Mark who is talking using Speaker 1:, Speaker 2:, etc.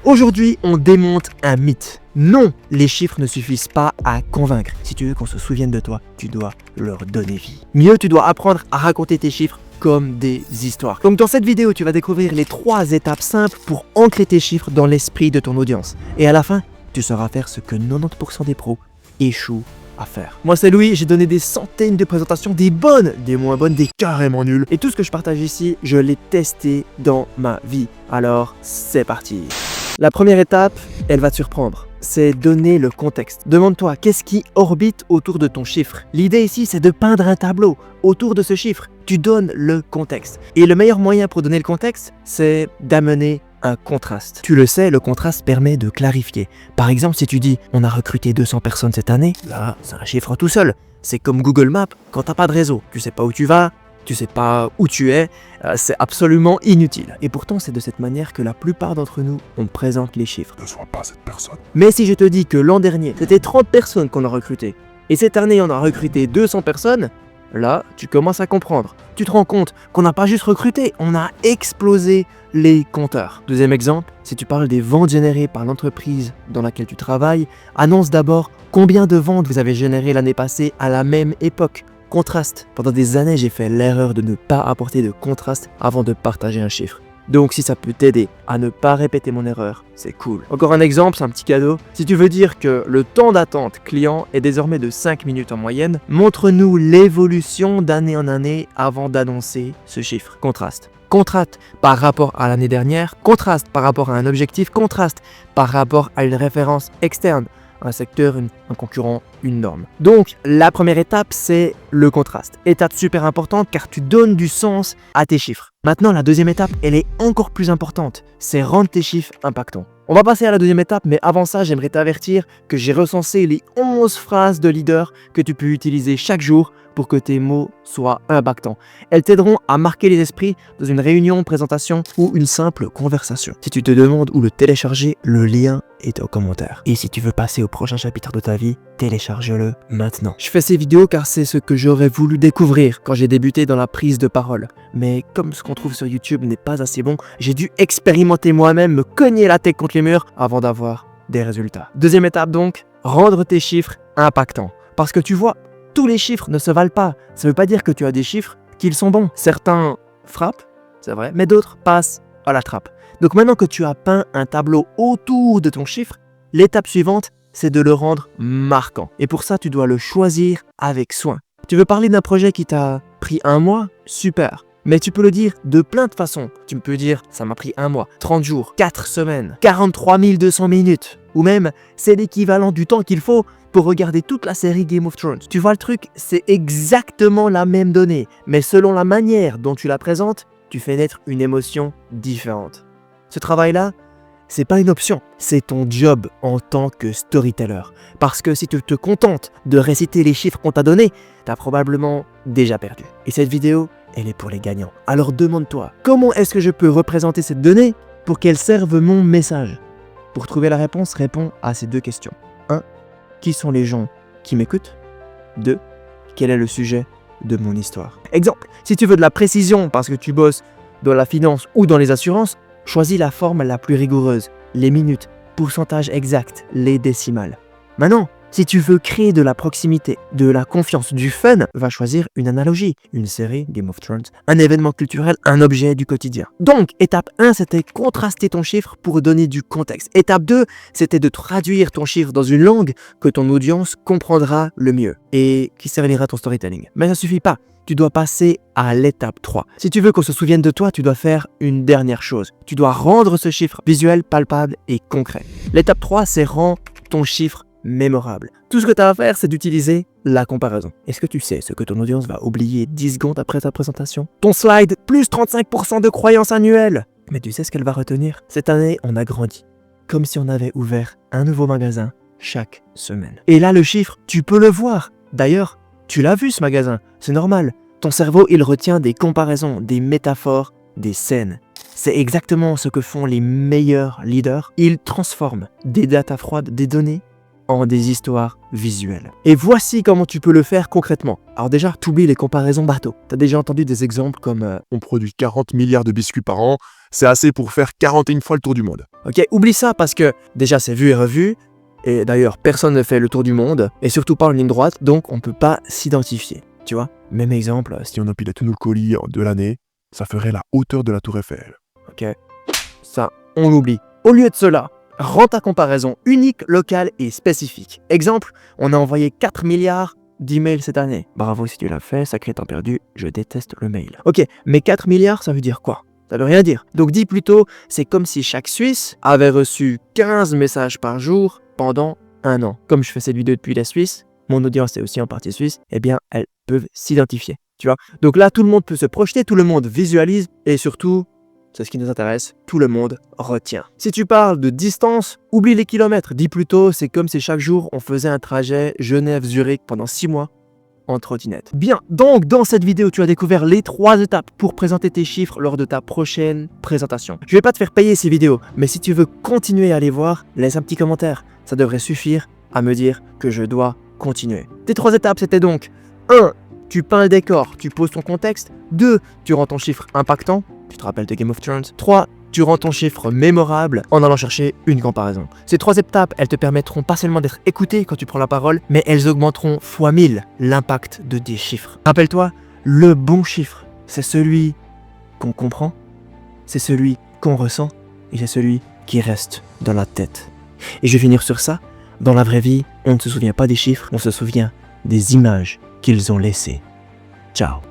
Speaker 1: Aujourd'hui, on démonte un mythe. Non, les chiffres ne suffisent pas à convaincre. Si tu veux qu'on se souvienne de toi, tu dois leur donner vie. Mieux, tu dois apprendre à raconter tes chiffres comme des histoires. Donc dans cette vidéo, tu vas découvrir les 3 étapes simples pour ancrer tes chiffres dans l'esprit de ton audience. Et à la fin, tu sauras faire ce que 90% des pros échouent à faire. Moi c'est Louis, j'ai donné des centaines de présentations, des bonnes, des moins bonnes, des carrément nulles. Et tout ce que je partage ici, je l'ai testé dans ma vie. Alors, c'est parti. La première étape, elle va te surprendre. C'est donner le contexte. Demande-toi, qu'est-ce qui orbite autour de ton chiffre? L'idée ici, c'est de peindre un tableau autour de ce chiffre. Tu donnes le contexte. Et le meilleur moyen pour donner le contexte, c'est d'amener un contraste. Tu le sais, le contraste permet de clarifier. Par exemple, si tu dis « on a recruté 200 personnes cette année », là, c'est un chiffre tout seul. C'est comme Google Maps quand t'as pas de réseau. Tu sais pas où tu vas, tu sais pas où tu es, c'est absolument inutile. Et pourtant, c'est de cette manière que la plupart d'entre nous, on présente les chiffres.
Speaker 2: Ne sois pas cette personne.
Speaker 1: Mais si je te dis que l'an dernier, c'était 30 personnes qu'on a recrutées, et cette année, on a recruté 200 personnes, là, tu commences à comprendre. Tu te rends compte qu'on n'a pas juste recruté, on a explosé les compteurs. Deuxième exemple, si tu parles des ventes générées par l'entreprise dans laquelle tu travailles, annonce d'abord combien de ventes vous avez générées l'année passée à la même époque. Contraste. Pendant des années, j'ai fait l'erreur de ne pas apporter de contraste avant de partager un chiffre. Donc si ça peut t'aider à ne pas répéter mon erreur, c'est cool. Encore un exemple, c'est un petit cadeau. Si tu veux dire que le temps d'attente client est désormais de 5 minutes en moyenne, montre-nous l'évolution d'année en année avant d'annoncer ce chiffre. Contraste. Contraste par rapport à l'année dernière, contraste par rapport à un objectif, contraste par rapport à une référence externe, un secteur, un concurrent, une norme. Donc, la première étape, c'est le contraste. Étape super importante car tu donnes du sens à tes chiffres. Maintenant, la deuxième étape, elle est encore plus importante. C'est rendre tes chiffres impactants. On va passer à la deuxième étape, mais avant ça, j'aimerais t'avertir que j'ai recensé les 11 phrases de leader que tu peux utiliser chaque jour pour que tes mots soient impactants. Elles t'aideront à marquer les esprits dans une réunion, présentation ou une simple conversation. Si tu te demandes où le télécharger, le lien est au commentaire. Et si tu veux passer au prochain chapitre de ta vie, télécharge-le maintenant. Je fais ces vidéos car c'est ce que j'aurais voulu découvrir quand j'ai débuté dans la prise de parole. Mais comme ce qu'on trouve sur YouTube n'est pas assez bon, j'ai dû expérimenter moi-même, me cogner la tête contre les murs avant d'avoir des résultats. Deuxième étape donc, rendre tes chiffres impactants. Parce que tu vois, tous les chiffres ne se valent pas. Ça ne veut pas dire que tu as des chiffres qu'ils sont bons. Certains frappent, c'est vrai, mais d'autres passent à la trappe. Donc maintenant que tu as peint un tableau autour de ton chiffre, l'étape suivante, c'est de le rendre marquant. Et pour ça, tu dois le choisir avec soin. Tu veux parler d'un projet qui t'a pris 1 mois? Super. Mais tu peux le dire de plein de façons. Tu peux dire, ça m'a pris 1 mois, 30 jours, 4 semaines, 43 200 minutes. Ou même, c'est l'équivalent du temps qu'il faut pour regarder toute la série Game of Thrones. Tu vois le truc, c'est exactement la même donnée. Mais selon la manière dont tu la présentes, tu fais naître une émotion différente. Ce travail-là, c'est pas une option, c'est ton job en tant que storyteller. Parce que si tu te contentes de réciter les chiffres qu'on t'a donnés, t'as probablement déjà perdu. Et cette vidéo, elle est pour les gagnants. Alors demande-toi, comment est-ce que je peux représenter cette donnée pour qu'elle serve mon message? Pour trouver la réponse, réponds à ces 2 questions. 1. Qui sont les gens qui m'écoutent? 2. Quel est le sujet de mon histoire? Exemple, si tu veux de la précision parce que tu bosses dans la finance ou dans les assurances, choisis la forme la plus rigoureuse, les minutes, pourcentage exact, les décimales. Maintenant, si tu veux créer de la proximité, de la confiance, du fun, va choisir une analogie, une série, Game of Thrones, un événement culturel, un objet du quotidien. Donc, étape 1, c'était contraster ton chiffre pour donner du contexte. Étape 2, c'était de traduire ton chiffre dans une langue que ton audience comprendra le mieux et qui servira ton storytelling. Mais ça suffit pas. Tu dois passer à l'étape 3. Si tu veux qu'on se souvienne de toi, tu dois faire une dernière chose. Tu dois rendre ce chiffre visuel, palpable et concret. L'étape 3, c'est rendre ton chiffre mémorable. Tout ce que tu as à faire, c'est d'utiliser la comparaison. Est-ce que tu sais ce que ton audience va oublier 10 secondes après ta présentation? Ton slide, plus 35% de croyances annuelles. Mais tu sais ce qu'elle va retenir? Cette année, on a grandi. Comme si on avait ouvert un nouveau magasin chaque semaine. Et là, le chiffre, tu peux le voir. D'ailleurs, tu l'as vu ce magasin, c'est normal. Ton cerveau, il retient des comparaisons, des métaphores, des scènes. C'est exactement ce que font les meilleurs leaders. Ils transforment des datas froides, des données, en des histoires visuelles. Et voici comment tu peux le faire concrètement. Alors déjà, t'oublies les comparaisons bateaux. T'as déjà entendu des exemples comme
Speaker 2: On produit 40 milliards de biscuits par an, c'est assez pour faire 41 fois le tour du monde.
Speaker 1: Ok, oublie ça parce que déjà c'est vu et revu. Et d'ailleurs, personne ne fait le tour du monde. Et surtout pas en ligne droite, donc on peut pas s'identifier. Tu vois? Même exemple,
Speaker 2: Si on empilait tous nos colis de l'année, ça ferait la hauteur de la tour Eiffel.
Speaker 1: ok, ça, on l'oublie. Au lieu de cela, rends ta comparaison unique, locale et spécifique. Exemple, on a envoyé 4 milliards d'emails cette année. Bravo si tu l'as fait, sacré temps perdu, je déteste le mail. Ok, mais 4 milliards, ça veut dire quoi? Ça veut rien dire. Donc dis plutôt, c'est comme si chaque Suisse avait reçu 15 messages par jour pendant un an. Comme je fais cette vidéo depuis la Suisse, mon audience est aussi en partie suisse, eh bien elles peuvent s'identifier. Tu vois? Donc là, tout le monde peut se projeter, tout le monde visualise et surtout, c'est ce qui nous intéresse, tout le monde retient. Si tu parles de distance, oublie les kilomètres. Dis plutôt, c'est comme si chaque jour on faisait un trajet Genève-Zurich pendant 6 mois en trottinette. Bien, donc dans cette vidéo, tu as découvert les 3 étapes pour présenter tes chiffres lors de ta prochaine présentation. Je vais pas te faire payer ces vidéos, mais si tu veux continuer à les voir, laisse un petit commentaire. Ça devrait suffire à me dire que je dois continuer. Tes 3 étapes, c'était donc 1. Tu peins le décor, tu poses ton contexte. 2. Tu rends ton chiffre impactant. Tu te rappelles de Game of Thrones. 3. Tu rends ton chiffre mémorable en allant chercher une comparaison. Ces 3 étapes, elles te permettront pas seulement d'être écouté quand tu prends la parole, mais elles augmenteront fois 1000 l'impact de tes chiffres. Rappelle-toi, le bon chiffre, c'est celui qu'on comprend, c'est celui qu'on ressent et c'est celui qui reste dans la tête. Et je vais finir sur ça. Dans la vraie vie, on ne se souvient pas des chiffres, on se souvient des images qu'ils ont laissées. Ciao.